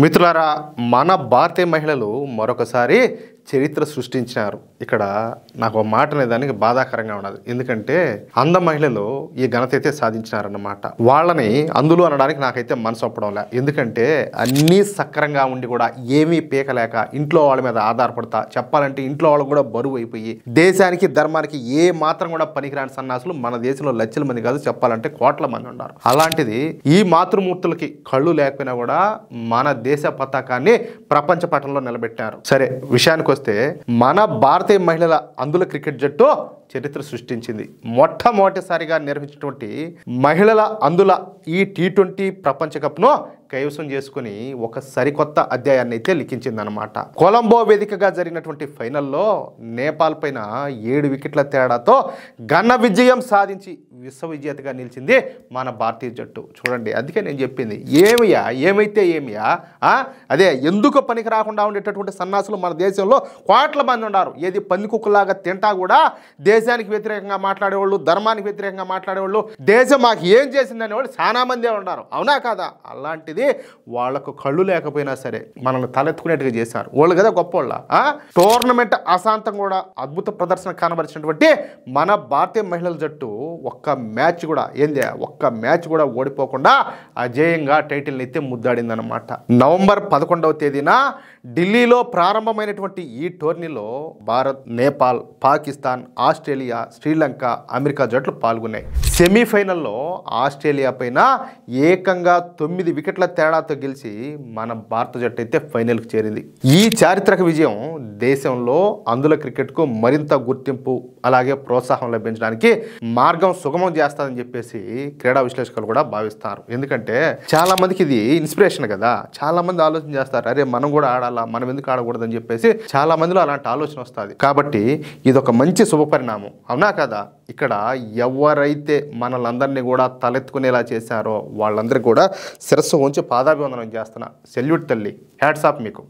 మిత్రులారా మన భారతీయ మహిళలు మరొకసారి చరిత్ర సృష్టించారు. ఇక్కడ నాకు ఒక మాట అనేదానికి బాధాకరంగా ఉన్నది. ఎందుకంటే అంద మహిళలు ఈ ఘనత అయితే సాధించినారన్నమాట. వాళ్ళని అందులో అనడానికి నాకైతే మనసు ఒప్పడంలే. ఎందుకంటే అన్నీ సక్రంగా ఉండి కూడా ఏమీ పీకలేక ఇంట్లో వాళ్ళ మీద ఆధారపడతా, చెప్పాలంటే ఇంట్లో వాళ్ళు కూడా బరువు అయిపోయి దేశానికి ధర్మానికి ఏ మాత్రం కూడా పనికిరాని సన్నాసులు మన దేశంలో లక్షల మంది కాదు, చెప్పాలంటే కోట్ల మంది ఉన్నారు. అలాంటిది ఈ మాతృమూర్తులకి కళ్ళు లేకపోయినా కూడా మన దేశ పతాకాన్ని ప్రపంచ పటంలో నిలబెట్టారు. సరే, విషయానికి వస్తే మన భారతీయ మహిళల అందుల క్రికెట్ జట్టు చరిత్ర సృష్టించింది. మొట్టమొదటిసారిగా నిర్వహించినటువంటి మహిళల అందుల ఈ T20 ప్రపంచ కప్ను కైవసం చేసుకుని ఒక సరికొత్త అధ్యాయాన్ని అయితే లిఖించిందనమాట. కొలంబో వేదికగా జరిగినటువంటి ఫైనల్లో నేపాల్ పైన 7 వికెట్ల తేడాతో ఘన విజయం సాధించి విశ్వ విజేతగా నిలిచింది మన భారతీయ జట్టు. చూడండి, అందుకే నేను చెప్పింది ఏమైతే అదే ఎందుకు పనికి రాకుండా ఉండేటటువంటి సన్నాసులు మన దేశంలో కోట్ల మంది ఉన్నారు. ఏది పందికుక్కలాగా తింటా కూడా దేశానికి వ్యతిరేకంగా మాట్లాడేవాళ్ళు, ధర్మానికి వ్యతిరేకంగా మాట్లాడేవాళ్ళు, దేశం మాకు ఏం చేసిందనే వాళ్ళు చాలా మందే ఉన్నారు. అవునా కాదా? అలాంటిది వాళ్లకు కళ్ళు లేకపోయినా సరే మనల్ని తలెత్తుకునేట్టుగా చేశారు. వాళ్ళు కదా గొప్పవాళ్ళ. టోర్నమెంట్ అశాంతం కూడా అద్భుత ప్రదర్శన కనబరిచినటువంటి మన భారతీయ మహిళల జట్టు ఒక్క మ్యాచ్ కూడా ఓడిపోకుండా అజేయంగా టైటిల్ని అయితే ముద్దాడిందనమాట. నవంబర్ 11వ తేదీన ఢిల్లీలో ప్రారంభమైనటువంటి ఈ టోర్నీలో భారత్, నేపాల్, పాకిస్తాన్, ఆస్ట్రేలియా, శ్రీలంక, అమెరికా జట్లు పాల్గొన్నాయి. సెమీఫైనల్లో ఆస్ట్రేలియా పైన ఏకంగా 9 వికెట్ల తేడాతో గెలిచి మన భారత జట్టు అయితే ఫైనల్కి చేరింది. ఈ చారిత్రక విజయం దేశంలో అందుల క్రికెట్కు మరింత గుర్తింపు అలాగే ప్రోత్సాహం లభించడానికి మార్గం సుగమం చేస్తుందని చెప్పేసి క్రీడా విశ్లేషకులు కూడా భావిస్తారు. ఎందుకంటే చాలా మందికి ఇది ఇన్స్పిరేషన్ కదా. చాలా మంది ఆలోచన చేస్తారు, అరే మనం కూడా ఆడాలా, మనం ఎందుకు ఆడకూడదని చెప్పేసి చాలా మందిలో అలాంటి ఆలోచన వస్తుంది. కాబట్టి ఇది ఒక మంచి శుభపరిణామం. అవునా కదా? ఇక్కడ ఎవరైతే మనలందరినీ కూడా తలెత్తుకునేలా చేశారో వాళ్ళందరికీ కూడా శిరస్సు ఉంచి పాదాభివందనం చేస్తున్నా. సెల్యూట్ తల్లి, హ్యాట్స్ ఆఫ్ మీకు.